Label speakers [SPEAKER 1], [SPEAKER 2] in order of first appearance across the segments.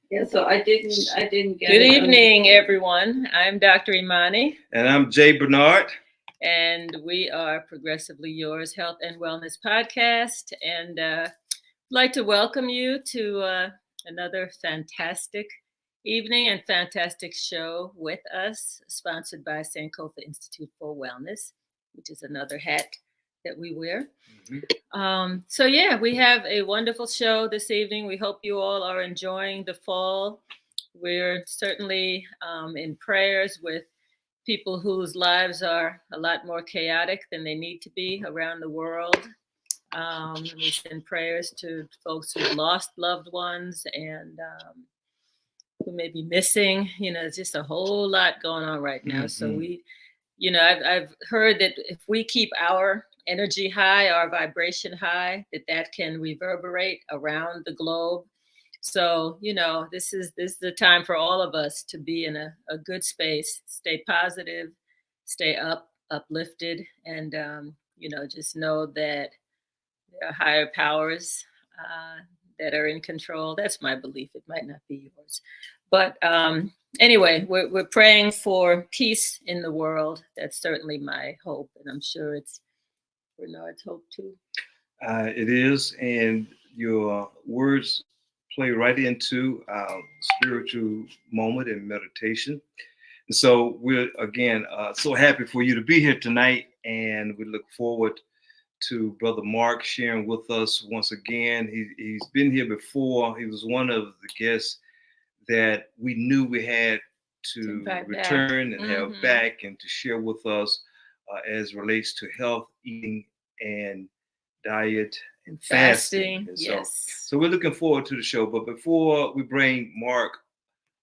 [SPEAKER 1] Yeah, so I didn't get
[SPEAKER 2] Good
[SPEAKER 1] it.
[SPEAKER 2] evening, everyone. I'm Dr. Imani.
[SPEAKER 3] And I'm Jay Bernard.
[SPEAKER 2] And we are Progressively Yours Health and Wellness Podcast. And I'd like to welcome you to another fantastic evening and fantastic show with us, sponsored by Sankofa Institute for Wellness, which is another hat that we wear. So yeah, we have a wonderful show this evening. We hope you all are enjoying the fall. We're certainly in prayers with people whose lives are a lot more chaotic than they need to be around the world. We send prayers to folks who've lost loved ones and who may be missing. You know, it's just a whole lot going on right now. Mm-hmm. So I've heard that if we keep our energy high, our vibration high, that can reverberate around the globe. So, this is the time for all of us to be in a good space, stay positive, stay uplifted, and, just know that there are higher powers that are in control. That's my belief. It might not be yours. But anyway, we're praying for peace in the world. That's certainly my hope, and I'm sure it's Bernard's hope too.
[SPEAKER 3] It is, and your words play right into our spiritual moment and meditation. And so we're again so happy for you to be here tonight, and we look forward to Brother Mark sharing with us once again. He's been here before. He was one of the guests that we knew we had to return and have back and to share with us as relates to health, eating, and diet and fasting. And
[SPEAKER 2] yes.
[SPEAKER 3] So we're looking forward to the show. But before we bring Mark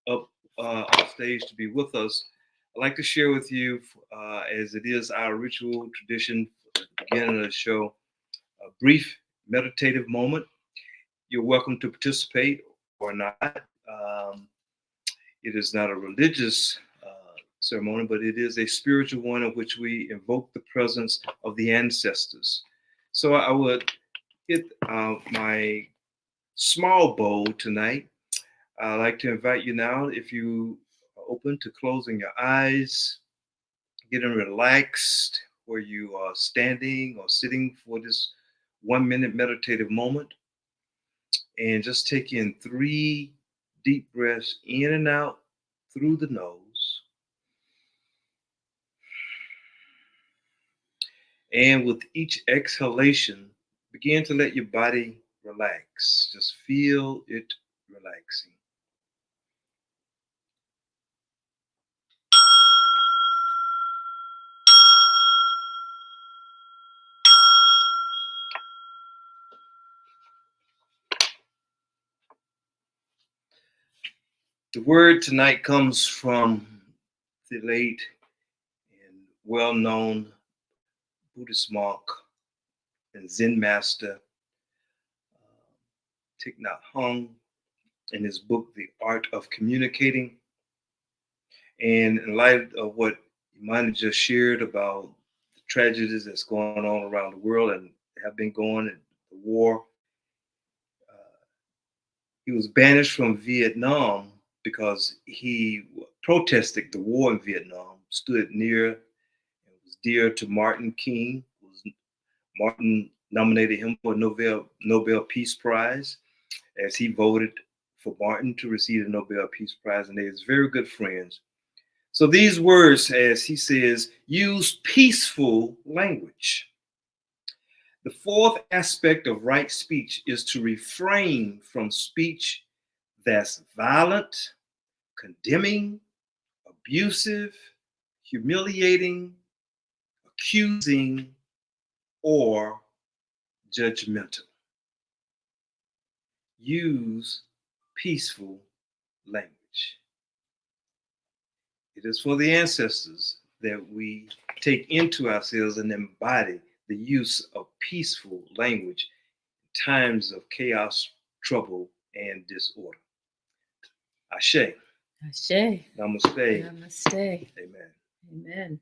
[SPEAKER 3] up on stage to be with us, I'd like to share with you, as it is our ritual tradition at the beginning of the show, a brief meditative moment. You're welcome to participate or not. It is not a religious ceremony, but it is a spiritual one in which we invoke the presence of the ancestors. So I would hit my small bowl tonight. I'd like to invite you now, if you are open to closing your eyes, getting relaxed where you are standing or sitting for this 1 minute meditative moment, and just take in 3 deep breaths in and out through the nose. And with each exhalation, begin to let your body relax. Just feel it relaxing. The word tonight comes from the late and well-known Buddhist monk and Zen master Thich Nhat Hanh in his book, The Art of Communicating. And in light of what Imani just shared about the tragedies that's going on around the world and have been going, and the war, he was banished from Vietnam because he protested the war in Vietnam, stood near and was dear to Martin King. Martin nominated him for a Nobel Peace Prize, as he voted for Martin to receive the Nobel Peace Prize, and they was very good friends. So these words, as he says, use peaceful language. The fourth aspect of right speech is to refrain from speech that's violent, condemning, abusive, humiliating, accusing, or judgmental. Use peaceful language. It is for the ancestors that we take into ourselves and embody the use of peaceful language in times of chaos, trouble, and disorder. Ashe.
[SPEAKER 2] Ashe.
[SPEAKER 3] Namaste.
[SPEAKER 2] Namaste.
[SPEAKER 3] Amen.
[SPEAKER 2] Amen.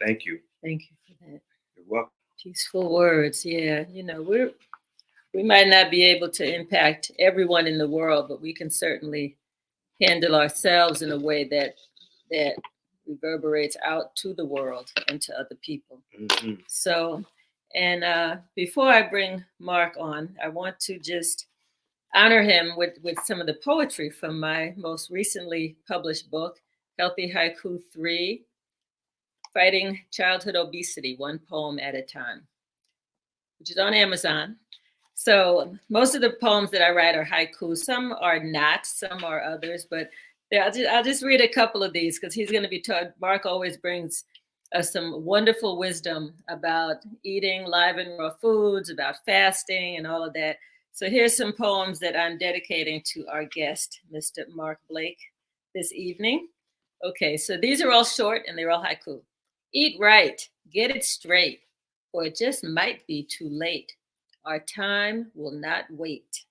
[SPEAKER 3] Thank you.
[SPEAKER 2] Thank you for that.
[SPEAKER 3] You're welcome.
[SPEAKER 2] Peaceful words. Yeah. We're we might not be able to impact everyone in the world, but we can certainly handle ourselves in a way that reverberates out to the world and to other people.
[SPEAKER 3] Mhm.
[SPEAKER 2] So, and before I bring Mark on, I want to just honor him with some of the poetry from my most recently published book, Healthy Haiku 3, Fighting Childhood Obesity, One Poem at a Time, which is on Amazon. So most of the poems that I write are haiku. Some are not, some are others, but I'll just read a couple of these because he's going to be taught. Mark always brings us some wonderful wisdom about eating live and raw foods, about fasting and all of that. So here's some poems that I'm dedicating to our guest, Mr. Mark Blake, this evening. Okay, so these are all short and they're all haiku. Eat right, get it straight, or it just might be too late. Our time will not wait.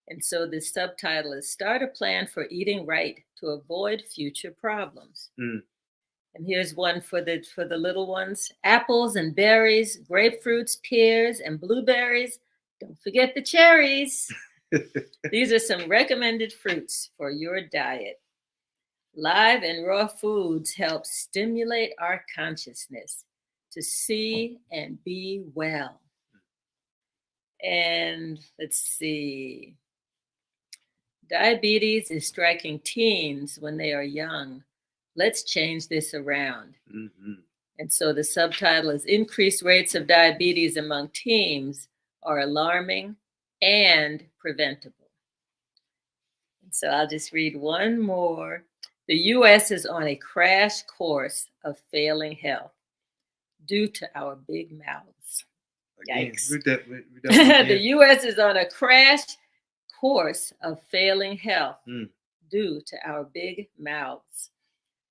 [SPEAKER 2] And so the subtitle is Start a Plan for Eating Right to Avoid Future Problems.
[SPEAKER 3] Mm.
[SPEAKER 2] And here's one for the little ones. Apples and berries, grapefruits, pears, and blueberries. Don't forget the cherries. These are some recommended fruits for your diet. Live and raw foods help stimulate our consciousness to see and be well. And let's see. Diabetes is striking teens when they are young. Let's change this around.
[SPEAKER 3] Mm-hmm.
[SPEAKER 2] And so the subtitle is Increased Rates of Diabetes Among Teens Are Alarming and Preventable. And so I'll just read one more. The U.S. is on a crash course of failing health due to our big mouths.
[SPEAKER 3] Again,
[SPEAKER 2] Yikes.
[SPEAKER 3] the
[SPEAKER 2] The U.S. is on a crash course of failing health due to our big mouths.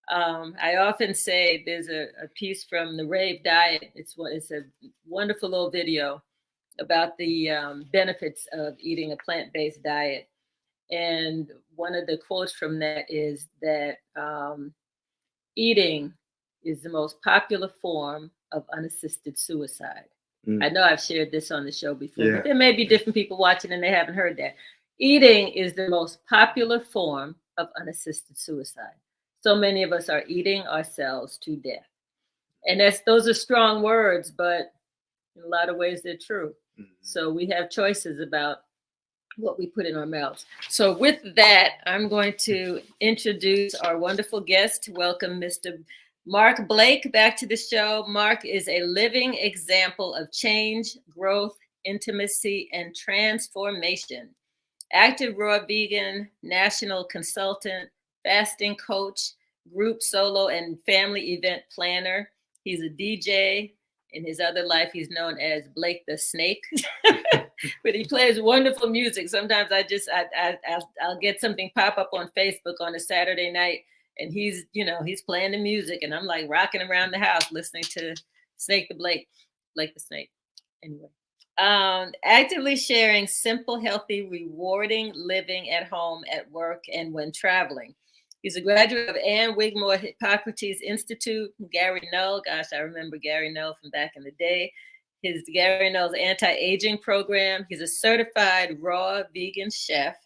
[SPEAKER 2] I often say there's a piece from the Rave Diet. It's a wonderful little video about the benefits of eating a plant-based diet. And one of the quotes from that is that eating is the most popular form of unassisted suicide. I know I've shared this on the show before, but there may be different people watching and they haven't heard that. Eating is the most popular form of unassisted suicide. So many of us are eating ourselves to death. And those are strong words, but in a lot of ways they're true. Mm-hmm. So we have choices about what we put in our mouths. So with that, I'm going to introduce our wonderful guest. Welcome, Mr. Mark Blake, back to the show. Mark is a living example of change, growth, intimacy, and transformation. Active raw vegan, national consultant, fasting coach, group, solo, and family event planner. He's a DJ. In his other life, he's known as Blake the Snake. But he plays wonderful music. Sometimes I'll get something pop up on Facebook on a Saturday night, and he's playing the music, and I'm like rocking around the house listening to Snake the Blake the Snake. Anyway, actively sharing simple, healthy, rewarding living at home, at work, and when traveling. He's a graduate of Wigmore Hippocrates Institute. Gary Null, gosh, I remember Gary Null from back in the day. His Gary Null's Anti Aging Program. He's a certified raw vegan chef,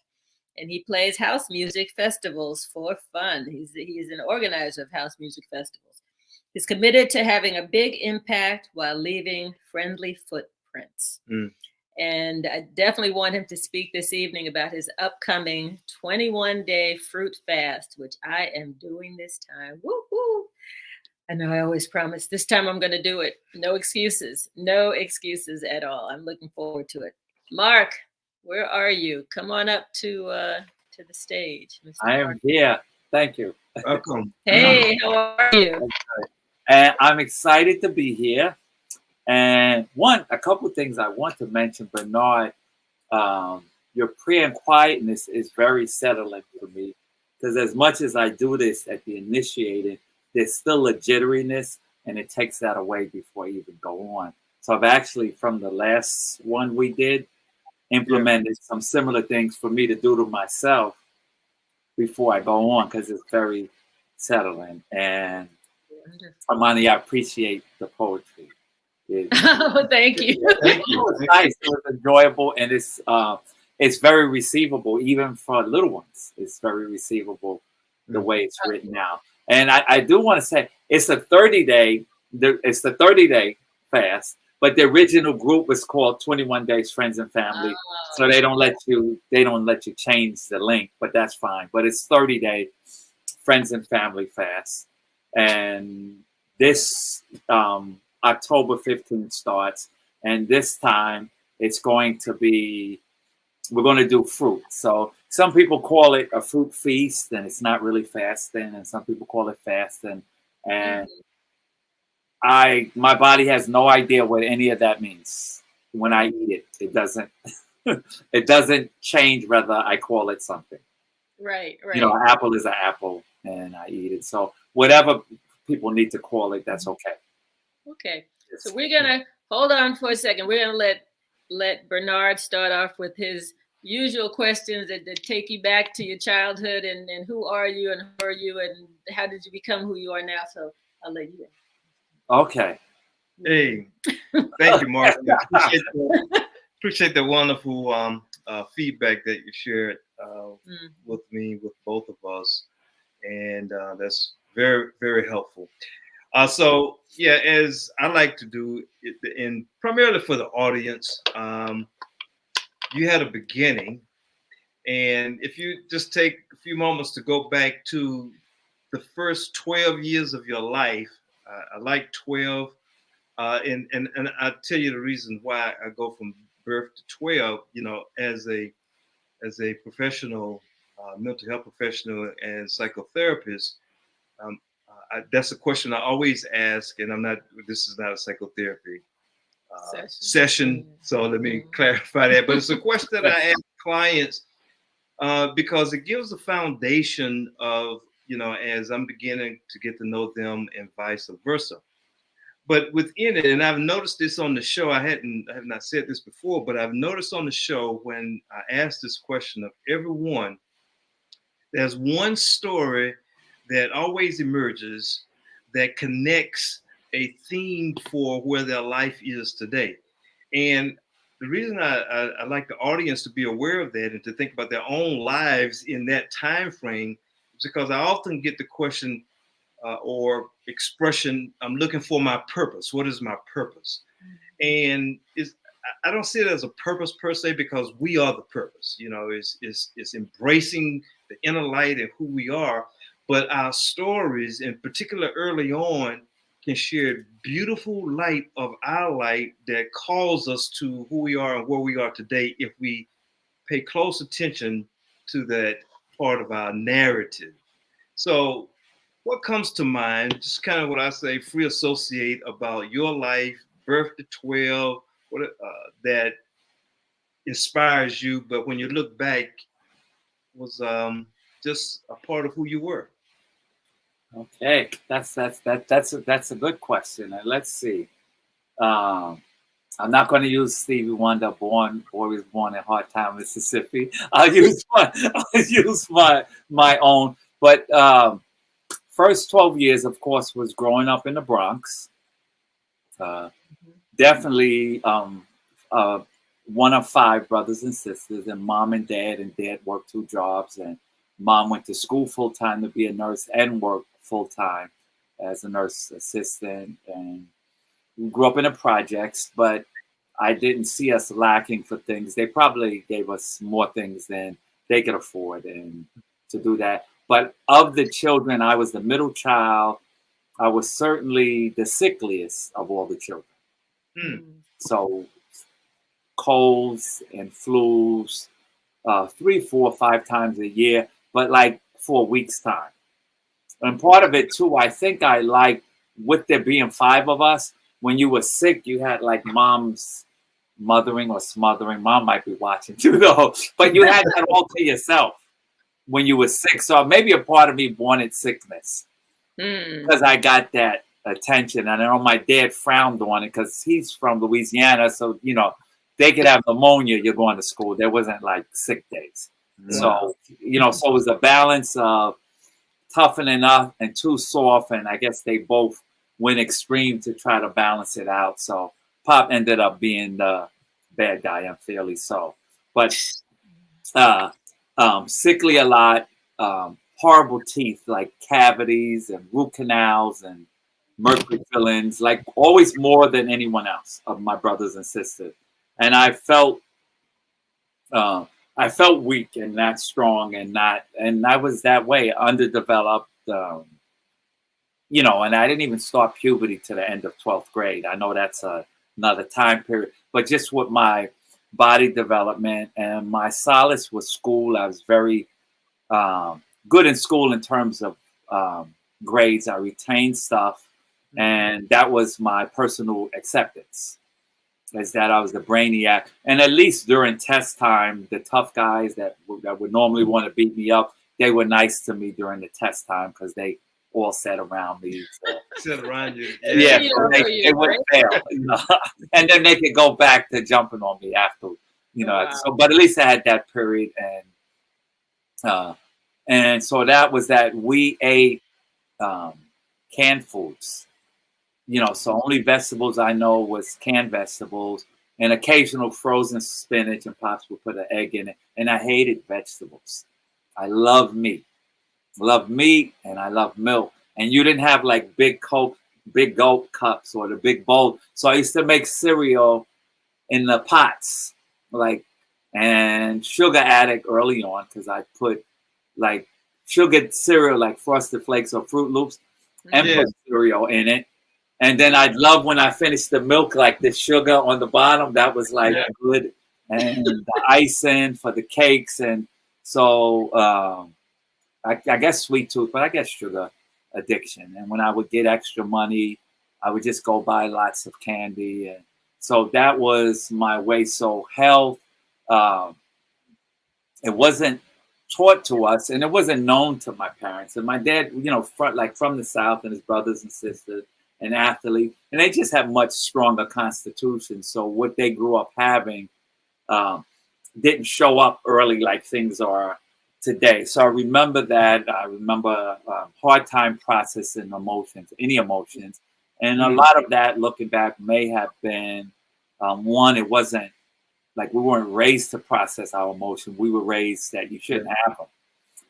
[SPEAKER 2] and he plays house music festivals for fun. He's an organizer of house music festivals. He's committed to having a big impact while leaving friendly footprints. And I definitely want him to speak this evening about his upcoming 21-day fruit fast, which I am doing this time. Woo-hoo! I know I always promise. This time I'm going to do it. No excuses. No excuses at all. I'm looking forward to it. Mark, where are you? Come on up to the stage, Mr.
[SPEAKER 4] I am
[SPEAKER 2] Mark.
[SPEAKER 4] here. Thank you.
[SPEAKER 3] Welcome.
[SPEAKER 2] Hey, how are you?
[SPEAKER 4] And I'm excited to be here. And a couple of things I want to mention, Bernard, your prayer and quietness is very settling for me. Because as much as I do this at the initiating, there's still a jitteriness, and it takes that away before I even go on. So I've actually, from the last one we did, implemented some similar things for me to do to myself before I go on, because it's very settling. And Amani, I appreciate the poetry.
[SPEAKER 2] Oh, thank you.
[SPEAKER 3] Thank you.
[SPEAKER 4] It was nice. It was enjoyable, and it's very receivable, even for little ones. It's very receivable the way it's written now. And I do want to say it's a 30-day. It's the 30-day fast, but the original group was called 21 Days Friends and Family. So they don't let you change the link, but that's fine. But it's 30-day Friends and Family fast, and this October 15th starts, and this time it's going to be, we're going to do fruit. So some people call it a fruit feast, and it's not really fasting, and some people call it fasting. And my body has no idea what any of that means when I eat it. It doesn't it doesn't change whether I call it something.
[SPEAKER 2] Right.
[SPEAKER 4] You know, an apple is an apple, and I eat it. So whatever people need to call it, that's okay.
[SPEAKER 2] Okay. So we're gonna hold on for a second. We're gonna let Bernard start off with his usual questions that take you back to your childhood and who are you and who are you and how did you become who you are now. So I'll let you in.
[SPEAKER 4] Okay.
[SPEAKER 3] Hey, thank you, Mark. Appreciate the wonderful feedback that you shared with me, with both of us, and that's very, very helpful. So yeah, as I like to do, and primarily for the audience, you had a beginning, and if you just take a few moments to go back to the first 12 years of your life, I like 12, and I'll tell you the reason why I go from birth to 12. You know, as a professional, mental health professional and psychotherapist. That's a question I always ask, and this is not a psychotherapy session, so let me clarify that. But it's a question that I ask clients because it gives a foundation of, you know, as I'm beginning to get to know them and vice versa. But within it, and I've noticed this on the show, I have not said this before, but I've noticed on the show when I ask this question of everyone, there's one story that always emerges that connects a theme for where their life is today. And the reason I like the audience to be aware of that and to think about their own lives in that time frame is because I often get the question or expression, I'm looking for my purpose. What is my purpose? And I don't see it as a purpose per se, because we are the purpose. You know, it's embracing the inner light and who we are. But our stories, in particular early on, can share beautiful light of our light that calls us to who we are and where we are today if we pay close attention to that part of our narrative. So what comes to mind, just kind of what I say, free associate about your life, birth to 12, that inspires you, but when you look back, was just a part of who you were.
[SPEAKER 4] Okay, that's a good question. And let's see. I'm not going to use Stevie Wonder, always born in Hard Town, Mississippi. I'll use my own. But first 12 years, of course, was growing up in the Bronx. Definitely one of 5 brothers and sisters, and mom and dad worked 2 jobs, and mom went to school full time to be a nurse and worked full time as a nurse assistant. And we grew up in the projects, but I didn't see us lacking for things. They probably gave us more things than they could afford and to do that. But of the children, I was the middle child. I was certainly the sickliest of all the children. So colds and flus 3, 4, 5 times a year, but like for a week's time. And part of it too, I think I like, with there being 5 of us, when you were sick, you had like mom's mothering or smothering. Mom might be watching too though, but you had that all to yourself when you were sick. So maybe a part of me wanted sickness because I got that attention. And I know my dad frowned on it because he's from Louisiana. So, you know, they could have pneumonia, you're going to school. There wasn't like sick days. So, you know, so it was a balance of toughening up and too soft. And I guess they both went extreme to try to balance it out. So Pop ended up being the bad guy, unfairly so. But sickly a lot, horrible teeth, like cavities and root canals and mercury fillings, like always more than anyone else of my brothers and sisters. And I felt weak and not strong and I was that way, underdeveloped, you know, and I didn't even start puberty to the end of 12th grade. I know that's another time period, but just with my body development and my solace was school. I was very good in school in terms of grades. I retained stuff, and that was my personal acceptance, is that I was the brainiac. And at least during test time, the tough guys that would normally want to beat me up, they were nice to me during the test time because they all sat around me. So.
[SPEAKER 3] Sit around you.
[SPEAKER 4] Yeah, so they wouldn't fail. You know? And then they could go back to jumping on me after, you know. Wow. So, but at least I had that period, and so that was that. We ate canned foods, you know. So only vegetables I know was canned vegetables and occasional frozen spinach, and Pops would put an egg in it. And I hated vegetables. I love meat. Love meat and I love milk. And you didn't have like big gulp cups or the big bowl. So I used to make cereal in the pots, like, and sugar addict early on because I put like sugar cereal like Frosted Flakes or Fruit Loops and put cereal in it. And then I'd love when I finished the milk, like the sugar on the bottom, that was like good. And the icing for the cakes. And so, I guess sweet tooth, but I guess sugar addiction. And when I would get extra money, I would just go buy lots of candy. And so that was my way. So health, it wasn't taught to us and it wasn't known to my parents. And my dad, you know, from the South and his brothers and sisters, an athlete, and they just have much stronger constitution. So what they grew up having didn't show up early like things are today. So I remember that. I remember hard time processing emotions, any emotions. And a lot of that, looking back, may have been, one, it wasn't like we weren't raised to process our emotions. We were raised that you shouldn't have them.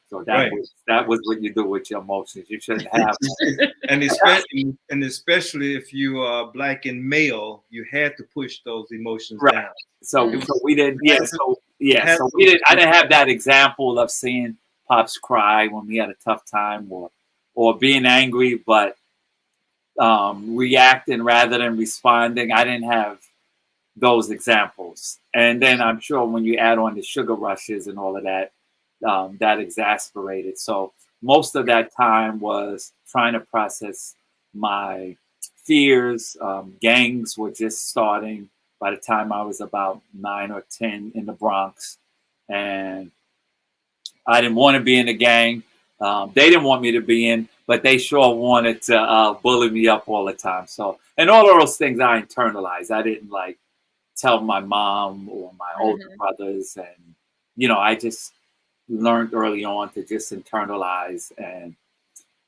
[SPEAKER 4] So that was what you do with your emotions. You shouldn't have them.
[SPEAKER 3] and especially if you are Black and male, you had to push those emotions down.
[SPEAKER 4] So we didn't. So we didn't. I didn't have that example of seeing Pops cry when we had a tough time, or being angry, but reacting rather than responding. I didn't have those examples. And then I'm sure when you add on the sugar rushes and all of that, that exasperated. So most of that time was trying to process my fears. Gangs were just starting by the time I was about 9 or 10 in the Bronx. And I didn't want to be in the gang. They didn't want me to be in, but they sure wanted to bully me up all the time. So, and all of those things I internalized. I didn't like tell my mom or my older brothers. And, you know, I just learned early on to just internalize and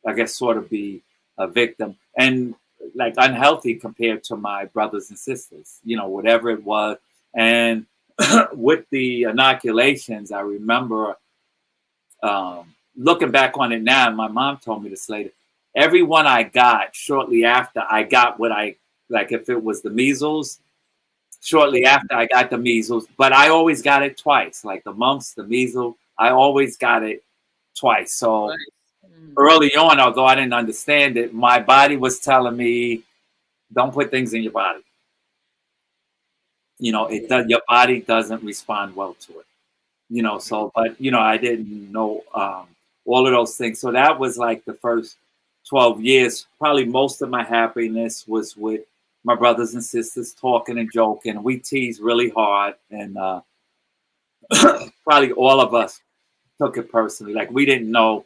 [SPEAKER 4] I guess sort of be a victim. And like unhealthy compared to my brothers and sisters, you know, whatever it was. And with the inoculations, I remember looking back on it now, and my mom told me this later, every one I got shortly after I got what I, like if it was the measles, shortly after I got the measles, but I always got it twice, like the mumps, the measles, I always got it twice. So early on, although I didn't understand it, my body was telling me, don't put things in your body. You know, it does, your body doesn't respond well to it. You know, so, but, you know, I didn't know all of those things. So that was like the first 12 years. Probably most of my happiness was with my brothers and sisters talking and joking. We teased really hard. And probably all of us took it personally. Like we didn't know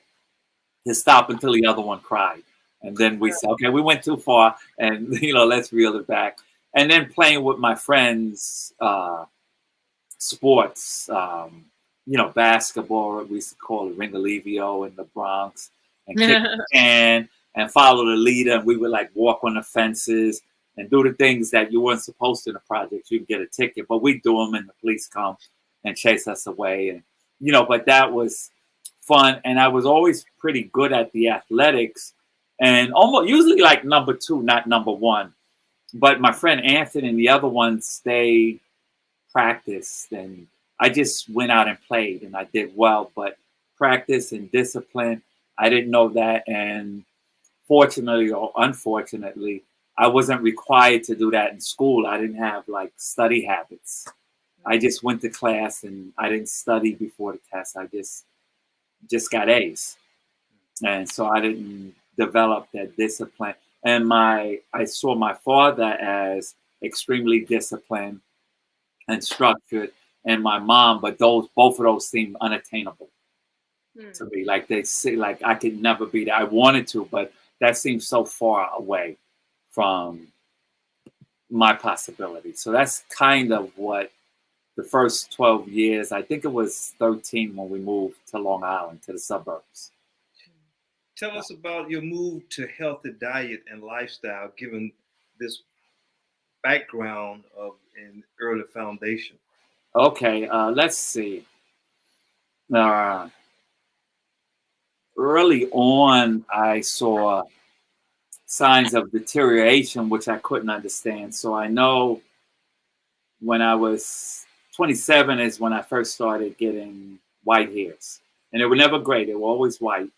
[SPEAKER 4] to stop until the other one cried. And then we said, okay, we went too far and, you know, let's reel it back. And then playing with my friends, sports, you know, basketball, we used to call it Ringalivio in the Bronx, and kick the can and follow the leader. And we would like walk on the fences and do the things that you weren't supposed to in the projects. You can get a ticket, but we do them and the police come and chase us away. And, you know, but that was fun. And I was always pretty good at the athletics and almost usually like number 2, not number 1. But my friend Anthony and the other ones, they practiced, and I just went out and played and I did well, but practice and discipline, I didn't know that. And fortunately or unfortunately, I wasn't required to do that in school. I didn't have like study habits. I just went to class and I didn't study before the test. I just got A's. And so I didn't develop that discipline. And I saw my father as extremely disciplined and structured, and my mom, but both of those seemed unattainable to me. Like they say, like I could never be there. I wanted to, but that seems so far away from my possibility. So that's kind of what the first 12 years, I think it was 13 when we moved to Long Island, to the suburbs.
[SPEAKER 3] Tell us about your move to healthy diet and lifestyle, given this background of an early foundation.
[SPEAKER 4] Okay, let's see. Early on, I saw signs of deterioration, which I couldn't understand. So I know when I was 27 is when I first started getting white hairs. And they were never gray. They were always white.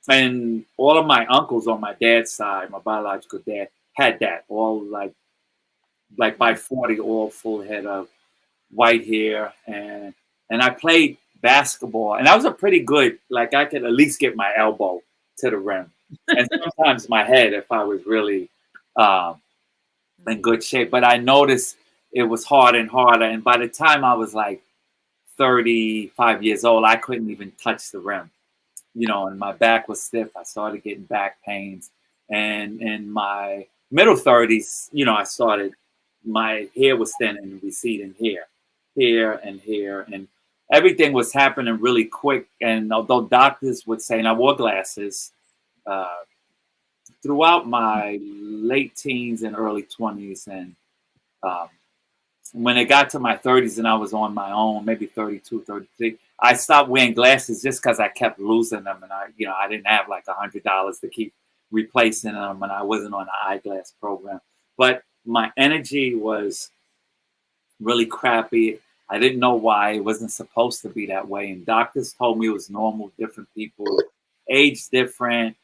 [SPEAKER 4] And all of my uncles on my dad's side, my biological dad, had that. All like by 40, all full head of white hair. And I played basketball. And I was a pretty good, like I could at least get my elbow to the rim. And sometimes my head if I was really in good shape. But I noticed it was harder and harder. And by the time I was like 35 years old, I couldn't even touch the rim. You know, and my back was stiff. I started getting back pains. And in my middle 30s, you know, I started, my hair was thinning and receding here and here. And everything was happening really quick. And although doctors would say, and I wore glasses throughout my late teens and early 20s. And when it got to my 30s and I was on my own, maybe 32, 33, I stopped wearing glasses just because I kept losing them. And I didn't have like $100 to keep replacing them. And I wasn't on an eyeglass program. But my energy was really crappy. I didn't know why. It wasn't supposed to be that way. And doctors told me it was normal, different people, age different.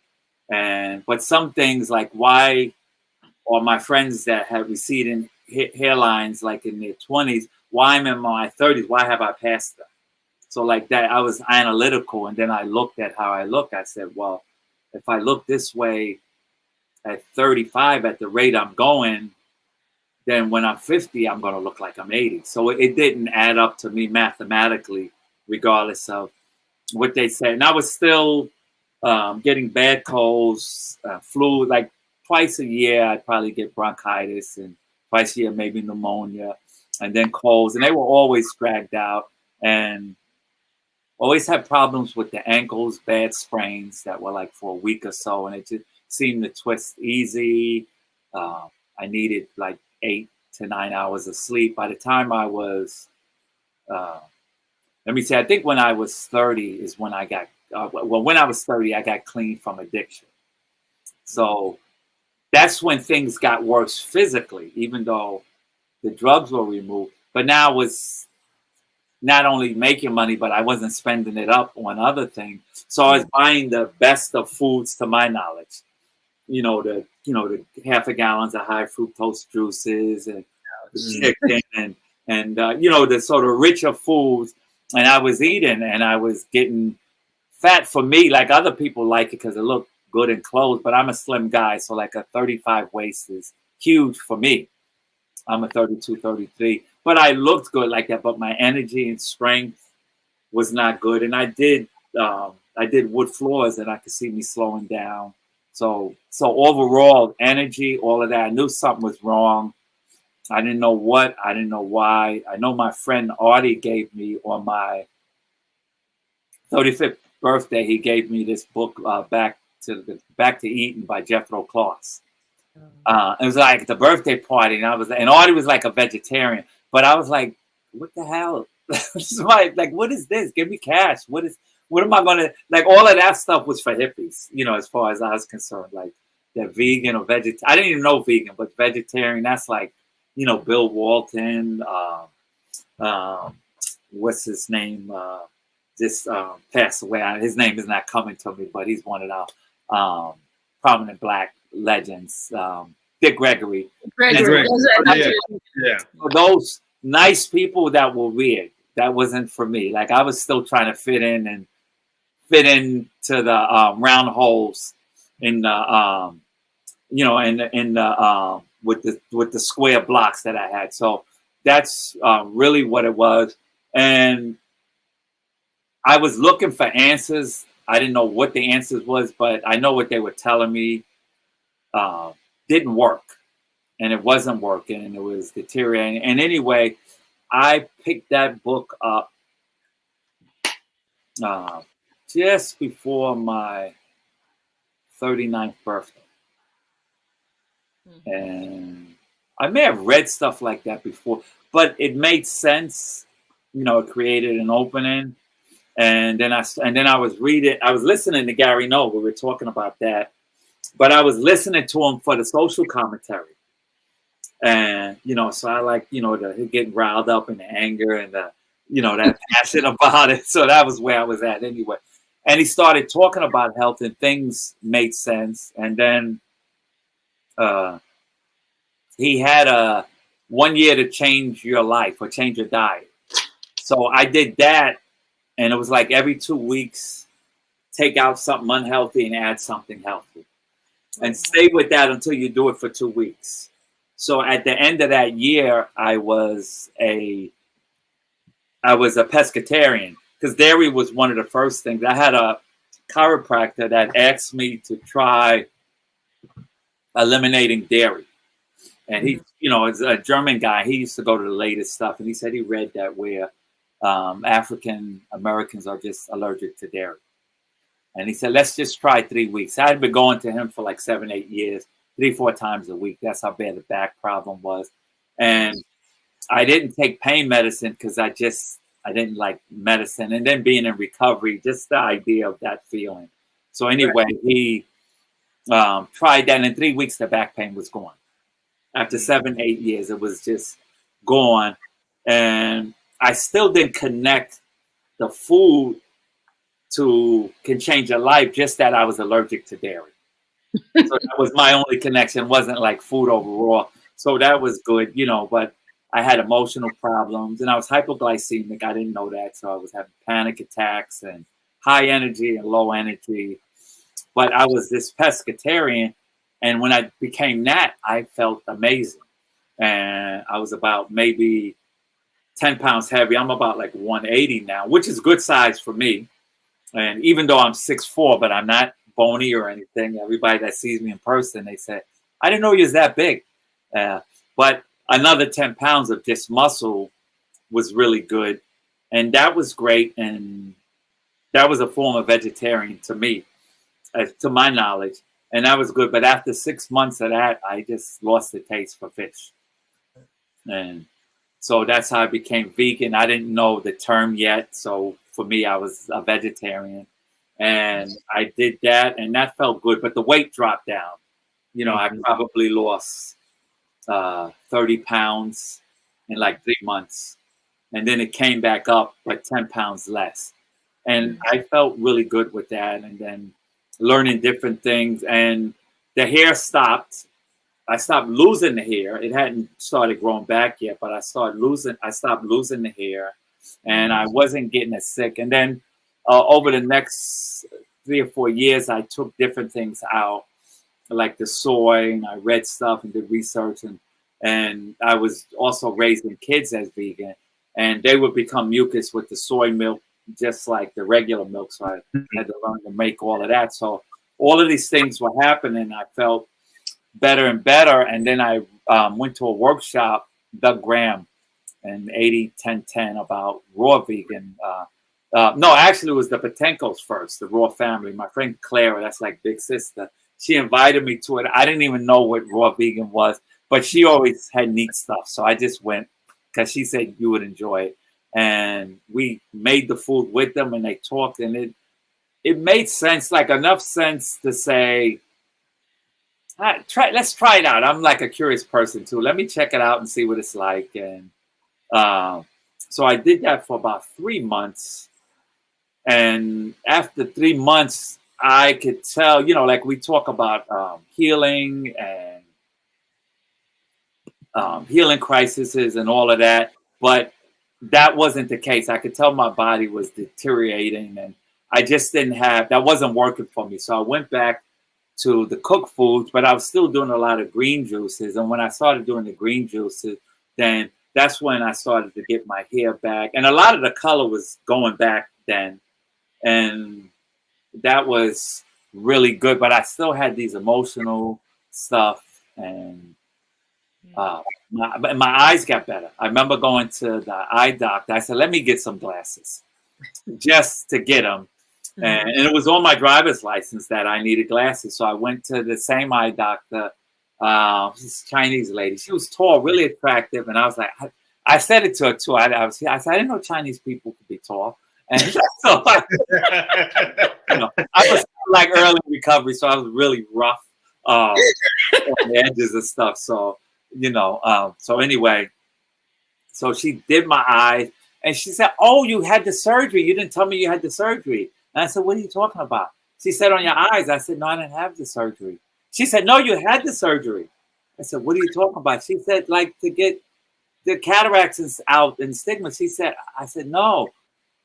[SPEAKER 4] But some things like why, or my friends that had receding hairlines like in their 20s, why I'm in my 30s, why have I passed them? So like that, I was analytical. And then I looked at how I look. I said, well, if I look this way at 35 at the rate I'm going, then when I'm 50, I'm going to look like I'm 80. So it didn't add up to me mathematically, regardless of what they said. And I was still getting bad colds, flu, like twice a year, I'd probably get bronchitis, and twice a year, maybe pneumonia, and then colds. And they were always dragged out, and always had problems with the ankles, bad sprains that were like for a week or so. And it just seemed to twist easy. I needed like 8 to 9 hours of sleep. By the time I was, let me say, I think when I was 30 is when I got, when I was 30, I got clean from addiction. So that's when things got worse physically, even though the drugs were removed. But now I was not only making money, but I wasn't spending it up on other things. So I was buying the best of foods to my knowledge. The half a gallons of high fructose juices and chicken and the sort of richer foods. And I was eating and I was getting fat. For me, like other people like it because it looked good in clothes, but I'm a slim guy. So like a 35 waist is huge for me. I'm a 32, 33, but I looked good like that. But my energy and strength was not good. And I did wood floors and I could see me slowing down. So overall energy, all of that, I knew something was wrong. I didn't know what, I didn't know why. I know my friend Artie gave me on my 35th birthday, he gave me this book, Back to Eden by Jethro Clark. It was like the birthday party, and Artie was like a vegetarian, but I was like, what the hell? Like, what is this? Give me cash. What am I gonna like? All of that stuff was for hippies, as far as I was concerned. Like that vegan or vegetarian. I didn't even know vegan, but vegetarian. That's like, Bill Walton. What's his name? Just passed away. His name is not coming to me, but he's one of the prominent Black legends. Dick Gregory.
[SPEAKER 2] Gregory.
[SPEAKER 3] Yeah.
[SPEAKER 4] Those nice people that were weird. That wasn't for me. Like I was still trying to fit into the round holes in the with the square blocks that I had. So that's really what it was. And I was looking for answers. I didn't know what the answers was, but I know what they were telling me didn't work. And it wasn't working, and it was deteriorating. And anyway, I picked that book up just before my 39th birthday.
[SPEAKER 2] Mm-hmm.
[SPEAKER 4] And I may have read stuff like that before, but it made sense. It created an opening. And then I was listening to Gary Noll. We were talking about that, but I was listening to him for the social commentary. And, so I like, the getting riled up in the anger and that passion about it. So that was where I was at anyway. And he started talking about health and things made sense. And then he had 1 year to change your life or change your diet. So I did that. And it was like every 2 weeks, take out something unhealthy and add something healthy. And stay with that until you do it for 2 weeks. So at the end of that year, I was a pescatarian because dairy was one of the first things. I had a chiropractor that asked me to try eliminating dairy. And he, is a German guy. He used to go to the latest stuff. And he said he read that where African Americans are just allergic to dairy. And he said, let's just try 3 weeks. I had been going to him for like 7, 8 years. 3-4 times a week. That's how bad the back problem was. And I didn't take pain medicine because I didn't like medicine. And then being in recovery, just the idea of that feeling. So anyway, he tried that. And in 3 weeks, the back pain was gone. After 7, 8 years, it was just gone. And I still didn't connect the food can change your life, just that I was allergic to dairy. So that was my only connection. It wasn't like food overall. So that was good, but I had emotional problems and I was hypoglycemic. I didn't know that. So I was having panic attacks and high energy and low energy. But I was this pescatarian. And when I became that, I felt amazing. And I was about maybe 10 pounds heavy. I'm about like 180 now, which is good size for me. And even though I'm 6'4", but I'm not bony or anything. Everybody that sees me in person, they say, I didn't know you was that big. But another 10 pounds of just muscle was really good. And that was great. And that was a form of vegetarian to me, to my knowledge. And that was good. But after 6 months of that, I just lost the taste for fish. And so that's how I became vegan. I didn't know the term yet. So for me, I was a vegetarian. And I did that, and that felt good. But the weight dropped down. I probably lost 30 pounds in like 3 months. And then it came back up, but 10 pounds less. And I felt really good with that. And then learning different things. And the hair stopped. I stopped losing the hair. It hadn't started growing back yet, but I stopped losing the hair. And I wasn't getting as sick. And then over the next 3 or 4 years, I took different things out, like the soy, and I read stuff and did research. And I was also raising kids as vegan, and they would become mucus with the soy milk, just like the regular milk. So I had to learn to make all of that. So all of these things were happening. I felt better and better. And then I went to a workshop, Doug Graham, in 80-10-10 about raw vegan. No, actually, it was the Patenkos first, the Raw family. My friend Clara, that's like big sister. she invited me to it. I didn't even know what raw vegan was, but she always had neat stuff. So I just went because she said you would enjoy it. And we made the food with them and they talked, and it made sense, like enough sense to say, let's try it out. I'm like a curious person too. Let me check it out and see what it's like. And so I did that for about 3 months. And after 3 months, I could tell, you know, like we talk about healing and healing crises and all of that. But that wasn't the case. I could tell my body was deteriorating and I just didn't have, that wasn't working for me. So I went back to the cooked foods, but I was still doing a lot of green juices. And when I started doing the green juices, then that's when I started to get my hair back. And a lot of the color was going back then. And that was really good. But I still had these emotional stuff and my eyes got better. I remember going to the eye doctor. I said, let me get some glasses just to get them. And it was on my driver's license that I needed glasses. So I went to the same eye doctor, this Chinese lady. She was tall, really attractive. And I was like, I said it to her too. I said, I didn't know Chinese people could be tall. And so you know, I was like early recovery. So I was really rough on the edges and stuff. So, you know, so anyway, so she did my eyes and she said, oh, you had the surgery. You didn't tell me you had the surgery. And I said, what are you talking about? She said, on your eyes. I said, no, I didn't have the surgery. She said, no, you had the surgery. I said, what are you talking about? She said, like to get the cataracts out and stigma. She said, I said, no.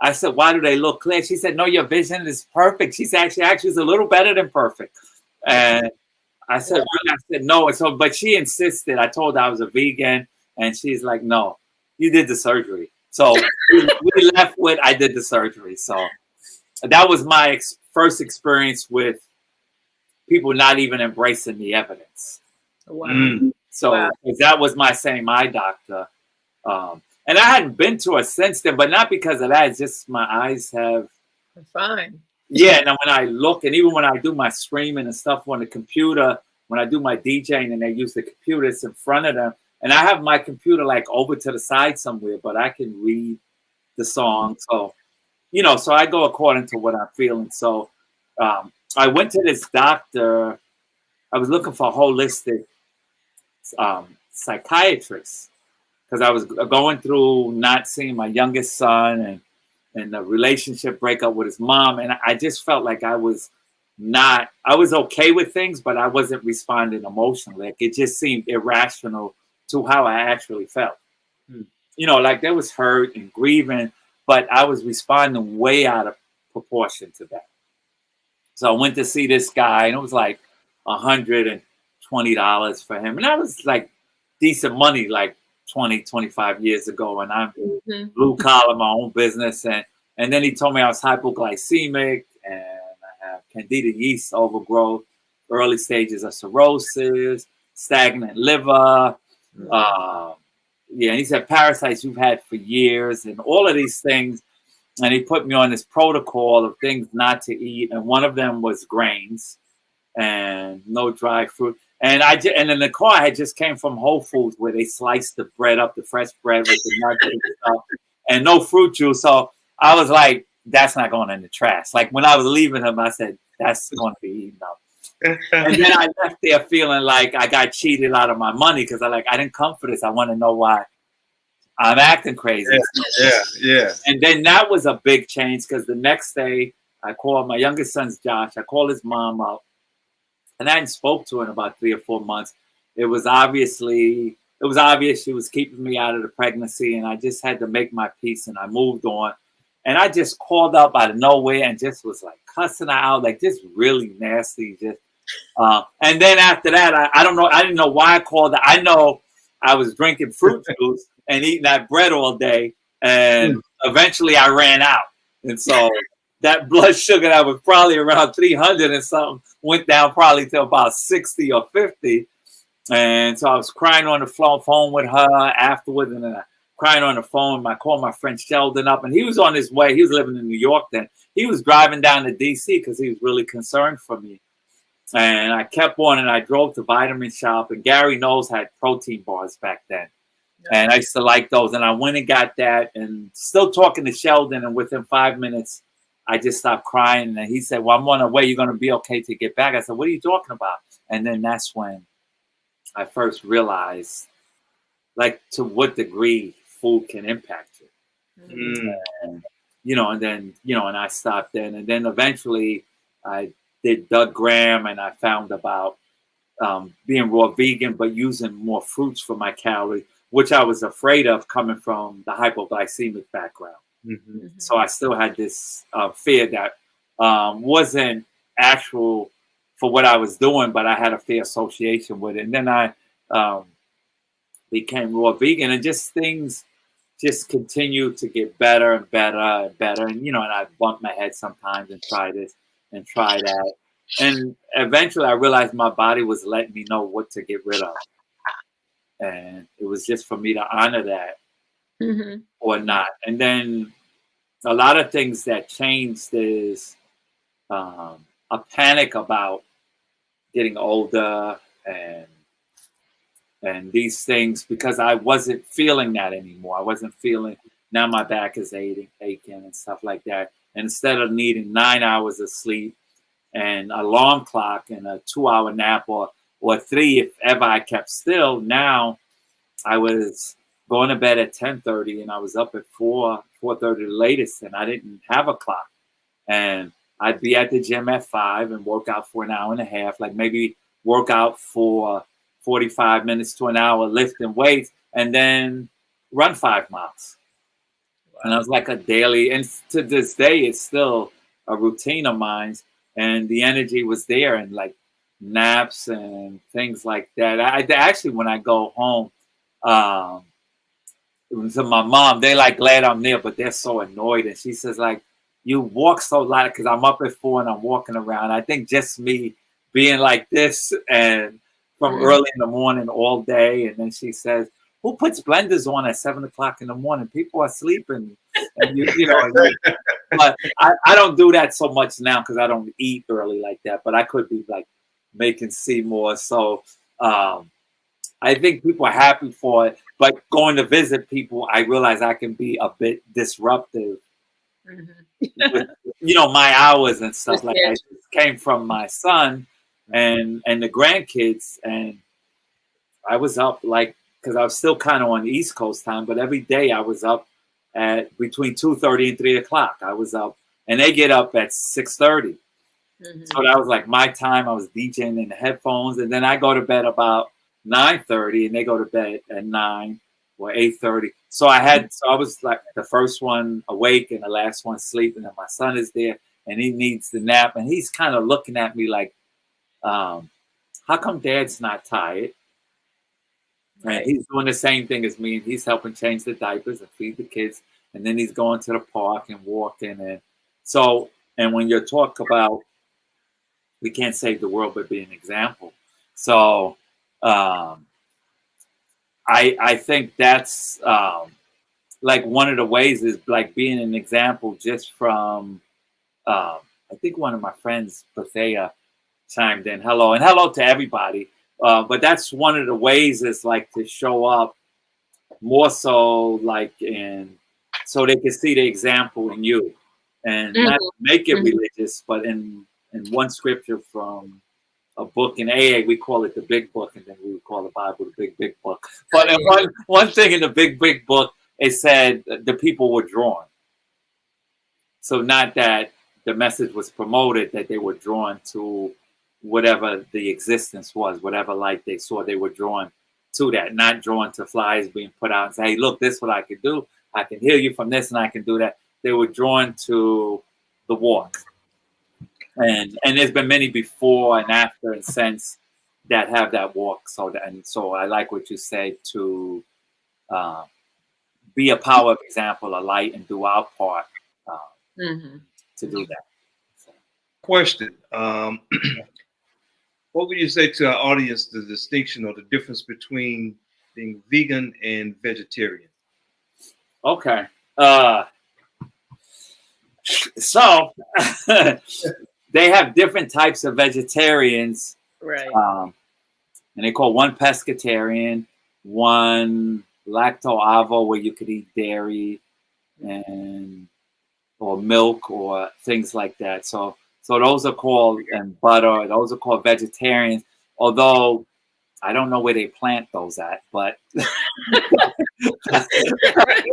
[SPEAKER 4] I said, why do they look clear? She said, no, your vision is perfect. She said, actually, it's a little better than perfect. And I said, really? I said, no. And so, but she insisted. I told her I was a vegan. And she's like, no, you did the surgery. So we left with, I did the surgery. So that was my first experience with people not even embracing the evidence.
[SPEAKER 2] Wow.
[SPEAKER 4] So that was my same eye doctor. And I hadn't been to her since then, but not because of that. It's just my eyes have.
[SPEAKER 2] Fine.
[SPEAKER 4] Yeah. Now when I look, and even when I do my streaming and stuff on the computer, when I do my DJing and they use the computer, it's in front of them. And I have my computer like over to the side somewhere, but I can read the song. So, you know, so I go according to what I'm feeling. So I went to this doctor. I was looking for a holistic psychiatrist because I was going through not seeing my youngest son and the relationship breakup with his mom. And I just felt like I was okay with things, but I wasn't responding emotionally. Like it just seemed irrational to how I actually felt. You know, like there was hurt and grieving, but I was responding way out of proportion to that. So I went to see this guy and it was like $120 for him. And that was like decent money, like 20, 25 years ago. And I'm blue collar, my own business. And then he told me I was hypoglycemic and I have candida yeast overgrowth, early stages of cirrhosis, stagnant liver. And he said parasites you've had for years and all of these things. And he put me on this protocol of things not to eat. And one of them was grains and no dry fruit. And and in the car, I had just came from Whole Foods where they sliced the bread up, the fresh bread with the nuts and stuff, and no fruit juice. So I was like, that's not going in the trash. Like when I was leaving him, I said, that's going to be eaten up. And then I left there feeling like I got cheated out of my money because I didn't come for this. I want to know why I'm acting crazy.
[SPEAKER 3] Yeah.
[SPEAKER 4] And then that was a big change because the next day I called my youngest son's Josh. I called his mom up. And I hadn't spoke to her in about 3 or 4 months. It was obvious she was keeping me out of the pregnancy, and I just had to make my peace, and I moved on. And I just called up out of nowhere and just was like cussing her out, like just really nasty. And then after that, I don't know, I didn't know why I called her. I know I was drinking fruit juice and eating that bread all day, and eventually I ran out. And so that blood sugar that was probably around 300 and something went down probably to about 60 or 50. And so I was crying on the phone with her afterwards, and then I crying on the phone. I called my friend Sheldon up, and he was on his way. He was living in New York then. He was driving down to D.C. because he was really concerned for me. And I kept on, and I drove to Vitamin Shop, and Gary Knowles had protein bars back then. And I used to like those. And I went and got that, and still talking to Sheldon. And within 5 minutes, I just stopped crying. And he said, well, I'm on the way. You're going to be okay to get back. I said, what are you talking about? And then that's when I first realized, like, to what degree food can impact you. And, and then, and I stopped then. And then eventually I did Doug Graham, and I found about being raw vegan, but using more fruits for my calories, which I was afraid of coming from the hypoglycemic background. So I still had this fear that wasn't actual for what I was doing, but I had a fear association with it. And then I became raw vegan, and just things just continued to get better and better and better. And, and I bump my head sometimes and try this and try that. And eventually I realized my body was letting me know what to get rid of. And it was just for me to honor that or not. And then a lot of things that changed is a panic about getting older and these things, because I wasn't feeling that anymore. I wasn't feeling, now my back is aching and stuff like that. And instead of needing 9 hours of sleep and an alarm clock and a 2-hour nap or 3 if ever I kept still, now I was going to bed at 10:30 and I was up at 4:30 the latest, and I didn't have a clock. And I'd be at the gym at 5 and work out for an hour and a half, like maybe work out for 45 minutes to an hour lifting weights, and then run 5 miles. And I was like a daily, and to this day, it's still a routine of mine. And the energy was there, and like naps and things like that. I actually, when I go home to my mom, they like glad I'm there, but they're so annoyed. And she says, like, you walk so light, because I'm up at 4 and I'm walking around. I think just me being like this and from early in the morning all day. And then she says, who puts blenders on at 7 o'clock in the morning? People are sleeping. And but I don't do that so much now because I don't eat early like that. But I could be like making C more. So I think people are happy for it. But going to visit people, I realize I can be a bit disruptive. With, my hours and stuff like that. It came from my son and the grandkids. And I was up like, because I was still kind of on the East Coast time, but every day I was up at between 2:30 and 3 o'clock. I was up, and they get up at 6:30. So that was like my time. I was DJing in the headphones, and then I go to bed about 9:30, and they go to bed at 9 or 8:30. So I was like the first one awake and the last one sleeping, and my son is there, and he needs the nap, and he's kind of looking at me like, how come Dad's not tired? And he's doing the same thing as me, and he's helping change the diapers and feed the kids, and then he's going to the park and walking. And so, and when you talk about we can't save the world, but be an example. So I think that's like one of the ways is like being an example just from I think one of my friends, Bethea, chimed in. Hello, and hello to everybody. But that's one of the ways is like to show up more so like so they can see the example in you and not make it religious, but in one scripture from a book in AA, we call it the big book, and then we would call the Bible the big book. But in one thing in the big book, it said the people were drawn. So not that the message was promoted, that they were drawn to whatever the existence was, whatever light they saw, they were drawn to that, not drawn to flyers being put out and say, hey, look, this is what I can do. I can heal you from this and I can do that. They were drawn to the walk. And there's been many before and after and since that have that walk. So I like what you say to be a power example, a light, and do our part to do that. So.
[SPEAKER 3] Question. What would you say to our audience, the distinction or the difference between being vegan and vegetarian?
[SPEAKER 4] Okay. So they have different types of vegetarians.
[SPEAKER 2] Right.
[SPEAKER 4] And they call one pescatarian, one lacto-avo, where you could eat dairy and or milk or things like that. So those are called, and butter, those are called vegetarians. Although I don't know where they plant those at, but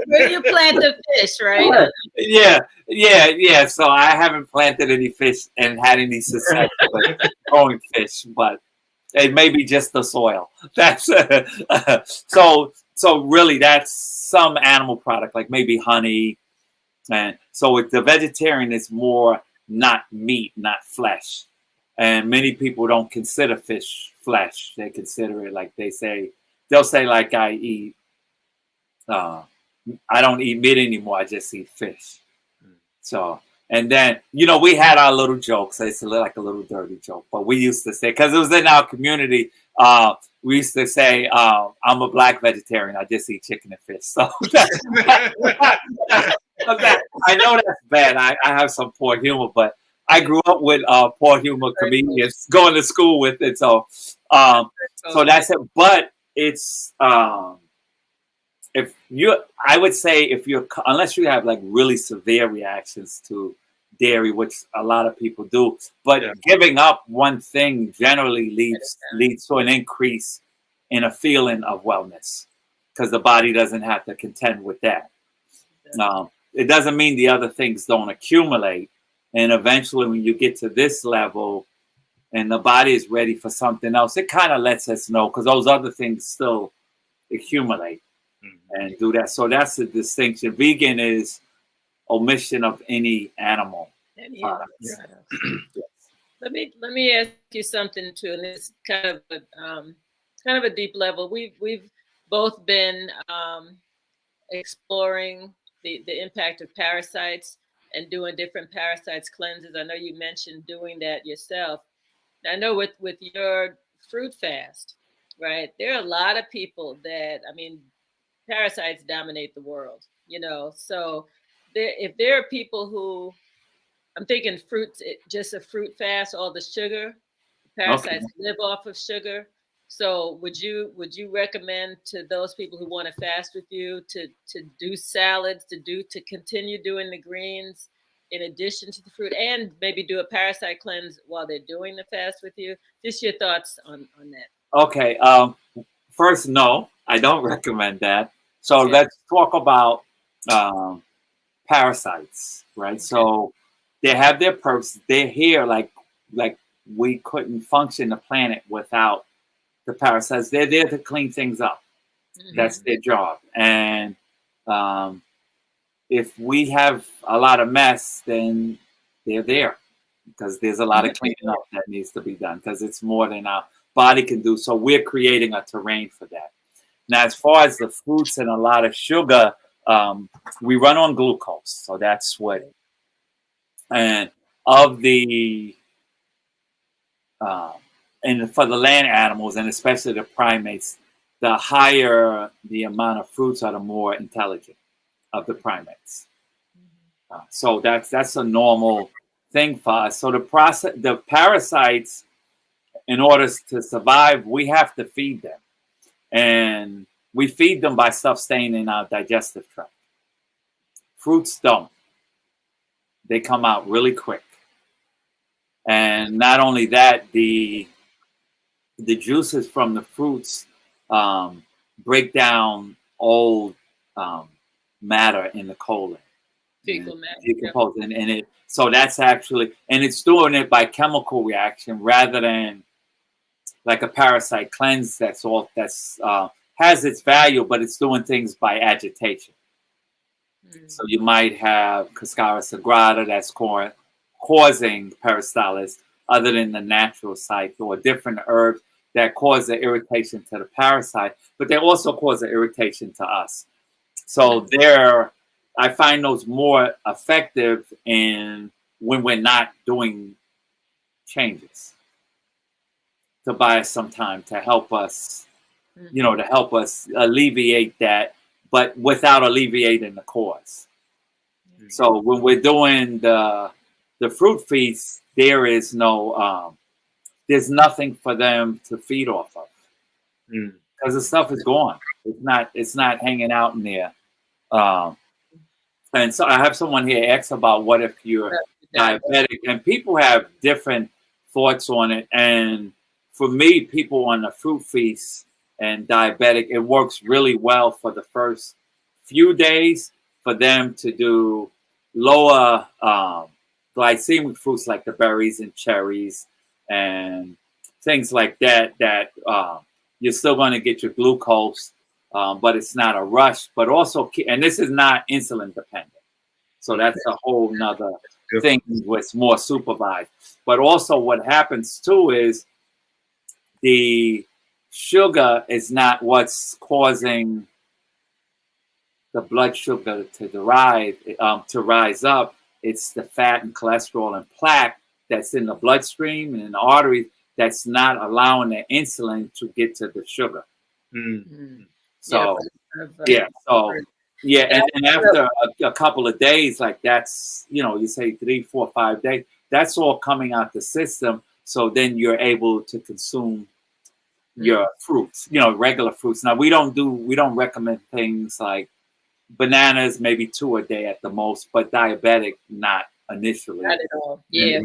[SPEAKER 2] Where you plant the fish, right?
[SPEAKER 4] yeah. So I haven't planted any fish and had any success with growing fish, but it may be just the soil. That's so really that's some animal product, like maybe honey. And so with the vegetarian, it's more not meat, not flesh. And many people don't consider fish flesh. They consider it like they'll say like I don't eat meat anymore. I just eat fish. So, and then, we had our little jokes. It's like a little dirty joke, but we used to say, because it was in our community, we used to say, I'm a black vegetarian. I just eat chicken and fish. So I know that's bad. I have some poor humor, but I grew up with poor humor comedians going to school with it. So that's it. But it's I would say unless you have like really severe reactions to dairy, which a lot of people do, but giving up one thing generally leads to an increase in a feeling of wellness, because the body doesn't have to contend with that. It doesn't mean the other things don't accumulate. And eventually when you get to this level and the body is ready for something else, it kind of lets us know, because those other things still accumulate and do that. So that's the distinction. Vegan is omission of any animal.
[SPEAKER 2] Let me ask you something too, and it's kind of a deep level. We've both been exploring the impact of parasites and doing different parasites cleanses. I know you mentioned doing that yourself. I know with your fruit fast, right? There are a lot of people that, parasites dominate the world, So if there are people who, I'm thinking fruits, just a fruit fast, all the sugar, parasites live off of sugar. So would you recommend to those people who want to fast with you to do salads, to continue doing the greens in addition to the fruit, and maybe do a parasite cleanse while they're doing the fast with you? Just your thoughts on that.
[SPEAKER 4] Okay. First, no, I don't recommend that. So let's talk about parasites, right? Okay. So they have their purpose. They're here like we couldn't function the planet without the parasites. They're there to clean things up. Mm-hmm. That's their job. And if we have a lot of mess, then they're there, because there's a lot of cleaning up that needs to be done, because it's more than our body can do. So we're creating a terrain for that. Now, as far as the fruits and a lot of sugar, we run on glucose. So that's what, and of the, and for the land animals, and especially the primates, the higher the amount of fruits are, the more intelligent of the primates. So that's a normal thing for us. So the parasites, in order to survive, we have to feed them. And we feed them by stuff staying in our digestive tract. Fruits don't. They come out really quick. And not only that, the juices from the fruits break down old matter in the colon.
[SPEAKER 2] Fecal matter.
[SPEAKER 4] Decompose. And it, so that's actually, and it's doing it by chemical reaction rather than like a parasite cleanse has its value, but it's doing things by agitation. So you might have Cascara sagrada that's causing peristalsis, other than the natural cycle, or different herbs that cause the irritation to the parasite, but they also cause the irritation to us. So I find those more effective when we're not doing changes, to buy us some time to help us, to help us alleviate that, but without alleviating the cause. So when we're doing the the fruit feast, there is no, there's nothing for them to feed off of because the stuff is gone. It's not hanging out in there. And so I have someone here ask about what if you're diabetic, and people have different thoughts on it. And for me, people on the fruit feast and diabetic, it works really well for the first few days for them to do lower glycemic fruits like the berries and cherries and things like that, you're still going to get your glucose, but it's not a rush. But also, and this is not insulin dependent. So that's a whole nother thing with more supervised. But also what happens too is the sugar is not what's causing the blood sugar to rise up. It's the fat and cholesterol and plaque that's in the bloodstream and in the arteries that's not allowing the insulin to get to the sugar. So and after a couple of days, like that's, you say 3, 4, 5 days, that's all coming out the system. So then you're able to consume your fruits, regular fruits. Now we don't recommend things like bananas, maybe 2 a day at the most, but diabetic, not initially.
[SPEAKER 2] Not at all. Yeah.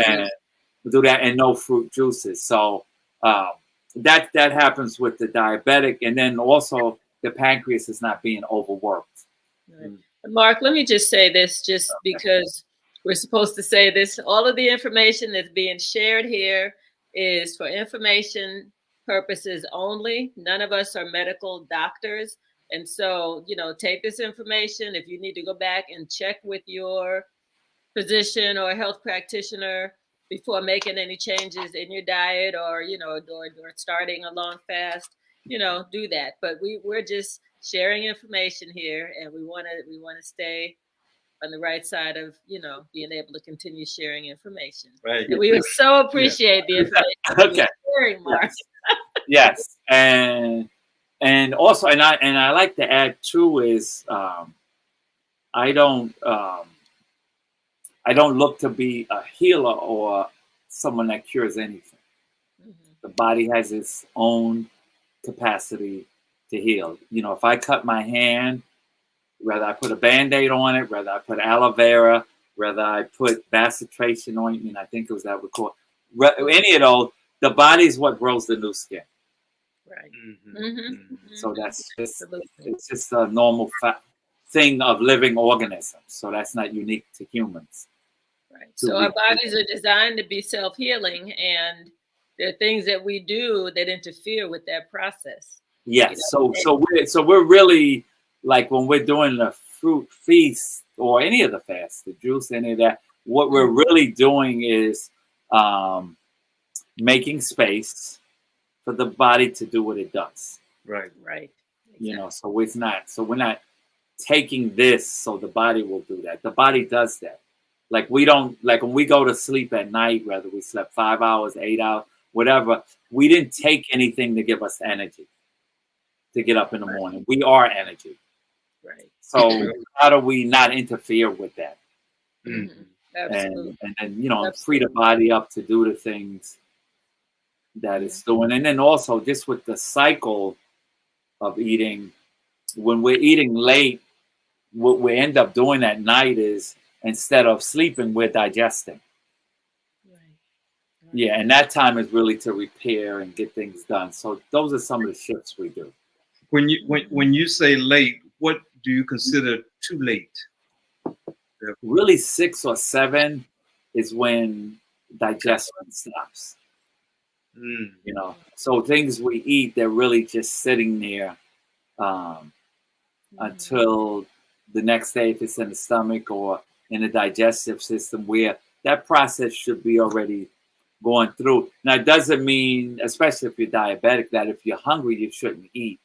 [SPEAKER 4] And do that, and no fruit juices. So that happens with the diabetic, and then also the pancreas is not being overworked.
[SPEAKER 2] Right. Mark, let me just say this, because we're supposed to say this. All of the information that's being shared here is for information purposes only. None of us are medical doctors. And so, take this information. If you need to go back and check with your physician or health practitioner before making any changes in your diet or starting a long fast, do that. But we're just sharing information here, and we want to stay on the right side of, being able to continue sharing information.
[SPEAKER 3] Right.
[SPEAKER 2] And we would so appreciate the information you're sharing, Mark.
[SPEAKER 4] Yes. And also, and I like to add too is I don't look to be a healer or someone that cures anything. The body has its own capacity to heal. If I cut my hand, whether I put a Band-Aid on it, whether I put aloe vera, whether I put bacitracin ointment, I think it was that we call it, any of those, the body is what grows the new skin.
[SPEAKER 2] Right.
[SPEAKER 4] So that's it's just a normal thing of living organisms. So that's not unique to humans.
[SPEAKER 2] Right. So our bodies are designed to be self-healing, and there are things that we do that interfere with that process.
[SPEAKER 4] Yes. So we're really, like when we're doing the fruit feast or any of the fasts, the juice, any of that, what we're really doing is making space for the body to do what it does.
[SPEAKER 3] Right.
[SPEAKER 2] Exactly.
[SPEAKER 4] So we're not taking this so the body will do that. The body does that. Like when we go to sleep at night, whether we slept 5 hours, 8 hours, whatever, we didn't take anything to give us energy to get up in the morning. We are energy.
[SPEAKER 2] Right.
[SPEAKER 4] So how do we not interfere with that?
[SPEAKER 2] Absolutely.
[SPEAKER 4] And then, free the body up to do the things that it's doing. And then also just with the cycle of eating, when we're eating late, what we end up doing at night is instead of sleeping, we're digesting.
[SPEAKER 2] Right.
[SPEAKER 4] Yeah, and that time is really to repair and get things done. So those are some of the shifts we do.
[SPEAKER 3] When you say late, what do you consider too late?
[SPEAKER 4] Really, 6 or 7 is when digestion stops. So things we eat, they're really just sitting there until the next day, if it's in the stomach or in the digestive system, where that process should be already going through. Now, it doesn't mean, especially if you're diabetic, that if you're hungry, you shouldn't eat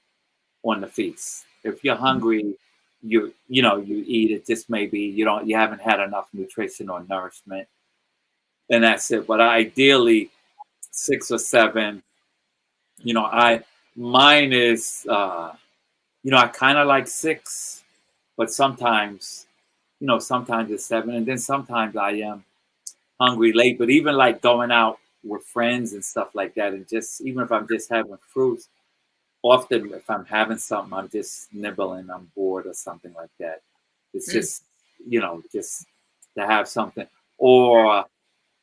[SPEAKER 4] on the feast. If you're hungry, you eat. It just maybe you haven't had enough nutrition or nourishment, and that's it. But ideally, 6 or 7. Mine is I kind of like 6, but sometimes it's 7, and then sometimes I am hungry late. But even like going out with friends and stuff like that, and just even if I'm just having fruits, often if I'm having something, I'm just nibbling, I'm bored or something like that. It's just, just to have something. Or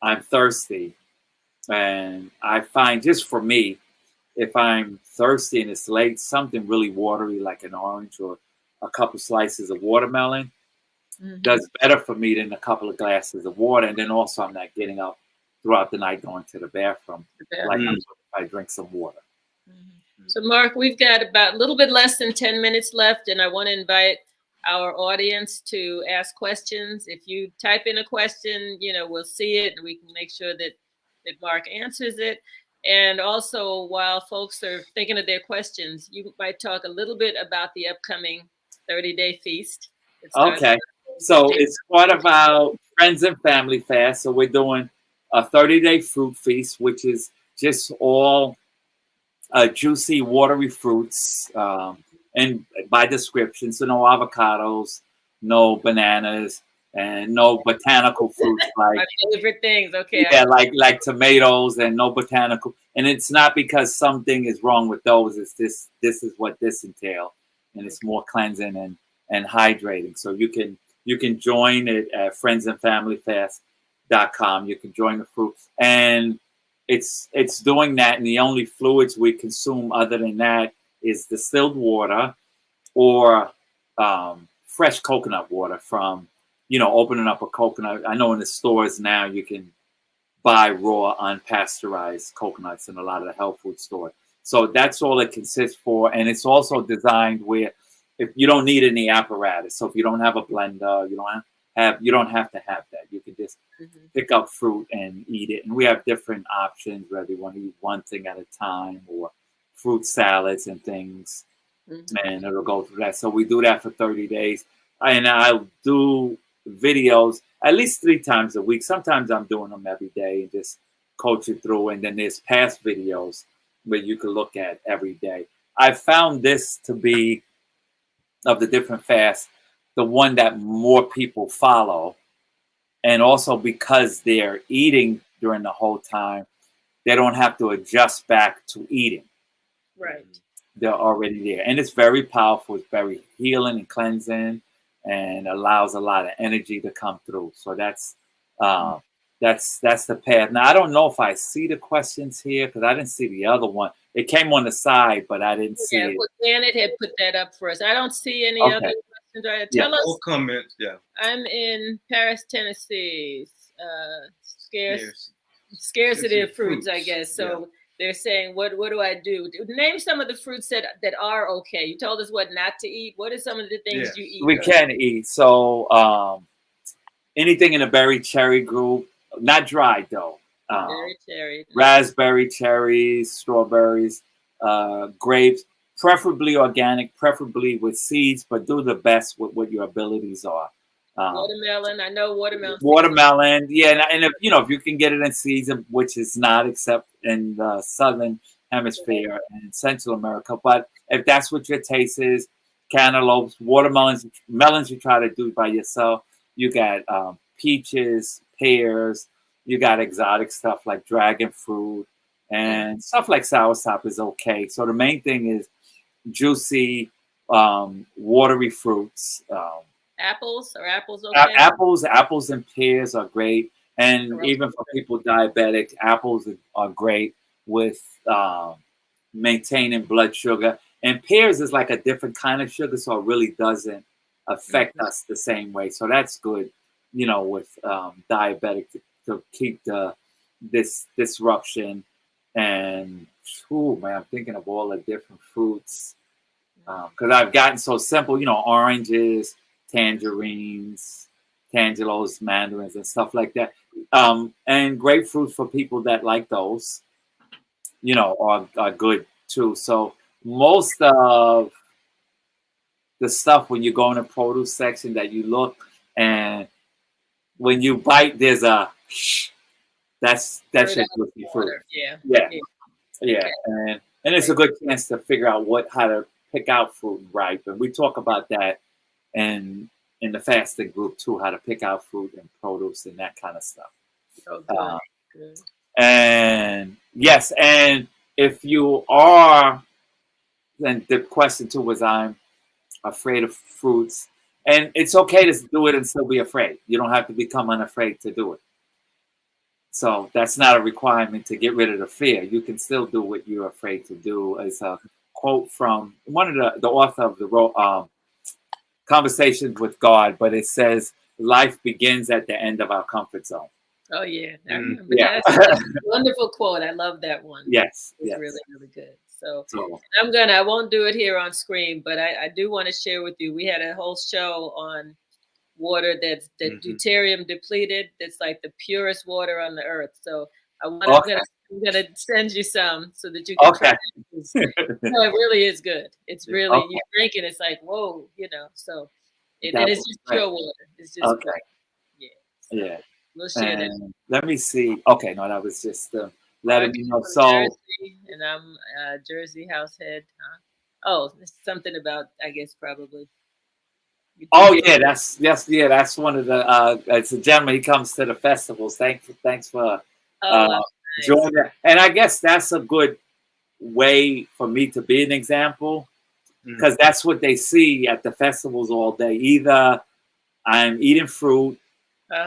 [SPEAKER 4] I'm thirsty. And I find, just for me, if I'm thirsty and it's late, something really watery like an orange or a couple slices of watermelon does better for me than a couple of glasses of water. And then also I'm not getting up throughout the night going to the bathroom like I would if I drink some water.
[SPEAKER 2] So Mark, we've got about a little bit less than 10 minutes left, and I want to invite our audience to ask questions. If you type in a question, we'll see it and we can make sure that Mark answers it. And also, while folks are thinking of their questions, you might talk a little bit about the upcoming 30-day feast.
[SPEAKER 4] Okay. So it's part of our friends and family fast. So we're doing a 30-day fruit feast, which is just all juicy, watery fruits, and by description, so no avocados, no bananas, and no botanical fruits like
[SPEAKER 2] my favorite things. Okay.
[SPEAKER 4] Yeah, like tomatoes and no botanical. And it's not because something is wrong with those. It's this is what this entails, and it's more cleansing and hydrating. So you can join it at friendsandfamilyfast.com. You can join the fruit, and it's doing that, and the only fluids we consume other than that is distilled water or fresh coconut water from, opening up a coconut. I know in the stores now you can buy raw unpasteurized coconuts in a lot of the health food stores. So that's all it consists for, and it's also designed where if you don't need any apparatus. So if you don't have a blender, you don't have to have that. You can just pick up fruit and eat it. And we have different options, whether you want to eat one thing at a time or fruit salads and things. And it'll go through that. So we do that for 30 days. And I'll do videos at least 3 times a week. Sometimes I'm doing them every day and just coach you through. And then there's past videos where you can look at every day. I found this to be, of the different fasts, the one that more people follow. And also because they're eating during the whole time, they don't have to adjust back to eating.
[SPEAKER 2] Right.
[SPEAKER 4] They're already there. And it's very powerful. It's very healing and cleansing and allows a lot of energy to come through. So that's the path. Now, I don't know if I see the questions here because I didn't see the other one. It came on the side, but I didn't see it.
[SPEAKER 2] Well, Janet had put that up for us. I don't see any other questions. Right? Tell us.
[SPEAKER 3] All comments,
[SPEAKER 2] I'm in Paris, Tennessee. Scarcity of fruits, I guess. So they're saying, what do I do? Name some of the fruits that are okay. You told us what not to eat. What are some of the things you eat?
[SPEAKER 4] We can eat. So anything in the berry cherry group, not dried though.
[SPEAKER 2] Berry cherry.
[SPEAKER 4] Raspberry, cherries, strawberries, grapes, preferably organic, preferably with seeds, but do the best with what your abilities are.
[SPEAKER 2] Watermelon, I know watermelon.
[SPEAKER 4] Watermelon, yeah, and if you can get it in season, which is not except in the southern hemisphere and Central America, but if that's what your taste is, cantaloupes, watermelons, melons you try to do by yourself. You got peaches, pears. You got exotic stuff like dragon fruit and stuff like soursop is okay. So the main thing is juicy, watery fruits.
[SPEAKER 2] Apples okay?
[SPEAKER 4] Apples and pears are great. And even for people diabetic, apples are great with maintaining blood sugar. And pears is like a different kind of sugar, so it really doesn't affect us the same way. So that's good, with diabetic to keep this disruption. And I'm thinking of all the different fruits because I've gotten so simple, oranges, tangerines, tangelos, mandarins, and stuff like that. And grapefruit for people that like those, are good too. So most of the stuff when you go in the produce section that you look and when you bite, there's a that's your juicy fruit. Yeah. And it's a good chance to figure out how to pick out fruit and ripe. And we talk about that in the fasting group too, how to pick out fruit and produce and that kind of stuff.
[SPEAKER 2] Oh, good. Good.
[SPEAKER 4] And yes, and if you are, then the question too was, I'm afraid of fruits. And it's okay to do it and still be afraid. You don't have to become unafraid to do it. So that's not a requirement to get rid of the fear. You can still do what you're afraid to do. It's a quote from one of the author of the Conversations with God, but it says, life begins at the end of our comfort zone.
[SPEAKER 2] Oh, yeah. I remember
[SPEAKER 4] Yeah.
[SPEAKER 2] that's a wonderful quote. I love that one.
[SPEAKER 4] Yes.
[SPEAKER 2] It's
[SPEAKER 4] Yes.
[SPEAKER 2] really, really good. So
[SPEAKER 4] So,
[SPEAKER 2] I won't do it here on screen, but I do want to share with you. We had a whole show on water that's deuterium depleted. That's like the purest water on the earth. So I'm gonna send you some so that you can try it. No, it really is good. It's really you drink it, it's like, whoa, you know. So and it's just pure water. It's just great. Yeah. So
[SPEAKER 4] yeah.
[SPEAKER 2] we'll share that.
[SPEAKER 4] And let me see. Okay, no, that was just letting me know.
[SPEAKER 2] From
[SPEAKER 4] So
[SPEAKER 2] Jersey, and I'm Jersey househead. Huh? Oh, it's something about, I guess, probably.
[SPEAKER 4] Oh yeah, that's one of the. It's a gentleman. He comes to the festivals. Thanks for joining. Nice. And I guess that's a good way for me to be an example, because that's what they see at the festivals all day. Either I'm eating fruit,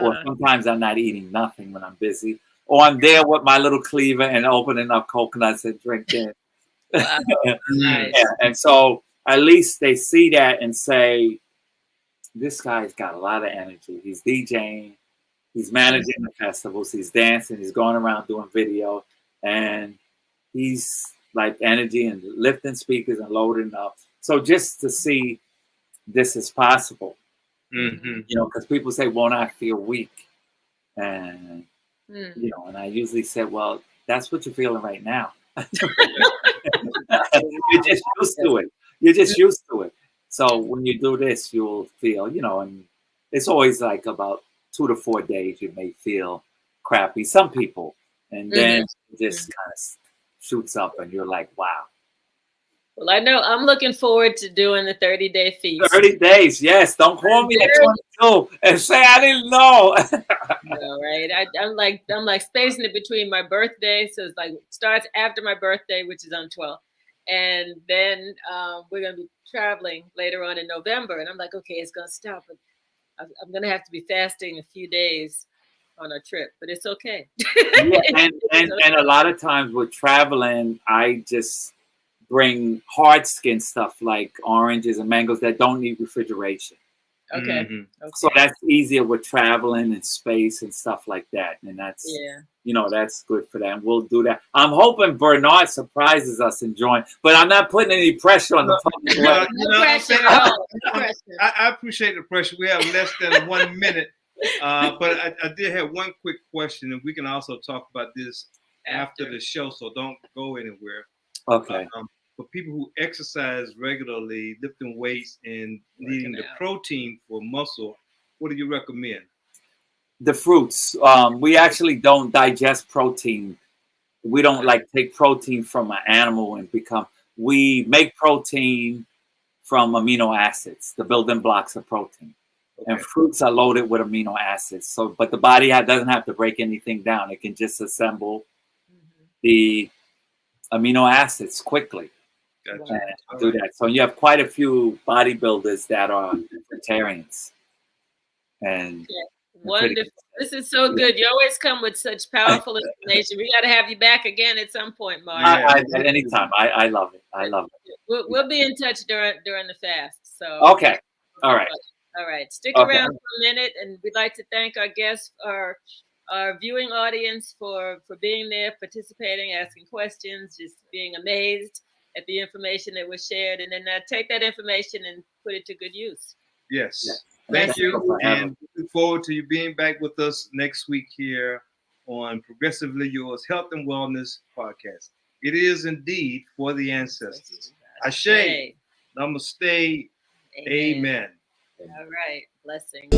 [SPEAKER 4] or sometimes I'm not eating nothing when I'm busy, or I'm there with my little cleaver and opening up coconuts and drinking.
[SPEAKER 2] Wow. Nice.
[SPEAKER 4] Yeah, and so at least they see that and say, this guy's got a lot of energy. He's DJing, he's managing the festivals, he's dancing, he's going around doing video, and he's like energy and lifting speakers and loading up. So just to see this is possible, you know, because people say, won't I feel weak? And, you know, and I usually say, well, that's what you're feeling right now. You're just used to it. You're just used to it. So when you do this, you'll feel, you know, and it's always like about 2 to 4 days you may feel crappy. Some people, and then it just kind of shoots up, and you're like, wow.
[SPEAKER 2] Well, I know I'm looking forward to doing the 30-day feast.
[SPEAKER 4] 30 days, yes. Don't call me at 22 and say I didn't know.
[SPEAKER 2] No, right? I'm like spacing it between my birthday, so it's like starts after my birthday, which is on 12th. And then we're going to be traveling later on in November. And I'm like, okay, it's going to stop. But I'm going to have to be fasting a few days on our trip, but it's okay.
[SPEAKER 4] Yeah, and a lot of times with traveling, I just bring hard skin stuff like oranges and mangoes that don't need refrigeration.
[SPEAKER 2] Okay.
[SPEAKER 4] So that's easier with traveling and space and stuff like that. And that's, you know, that's good for that. And we'll do that. I'm hoping Bernard surprises us and join, but I'm not putting any pressure on the public.
[SPEAKER 2] No pressure at all.
[SPEAKER 3] I appreciate the pressure. We have less than 1 minute. But I did have one quick question, and we can also talk about this after the show, so don't go anywhere.
[SPEAKER 4] Okay.
[SPEAKER 3] For people who exercise regularly, lifting weights and needing the protein for muscle, what do you recommend?
[SPEAKER 4] The fruits. We actually don't digest protein. We don't like take protein from an animal and we make protein from amino acids, the building blocks of protein. And fruits are loaded with amino acids. So, but the body doesn't have to break anything down. It can just assemble the amino acids quickly.
[SPEAKER 3] Gotcha.
[SPEAKER 4] Do that. So you have quite a few bodybuilders that are vegetarians. And
[SPEAKER 2] wonderful. This is so good. You always come with such powerful information. We got to have you back again at some point, Mark.
[SPEAKER 4] At any time. I love it. I love it.
[SPEAKER 2] We'll be in touch during the fast. So
[SPEAKER 4] okay. All right.
[SPEAKER 2] All right. Stick around for a minute, and we'd like to thank our guests, our viewing audience for being there, participating, asking questions, just being amazed at the information that was shared, and then take that information and put it to good use.
[SPEAKER 3] Yes. Thank you. And looking forward to you being back with us next week here on Progressively Yours Health and Wellness Podcast. It is indeed for the ancestors. Ashe. Namaste. Amen.
[SPEAKER 2] All right. Blessings.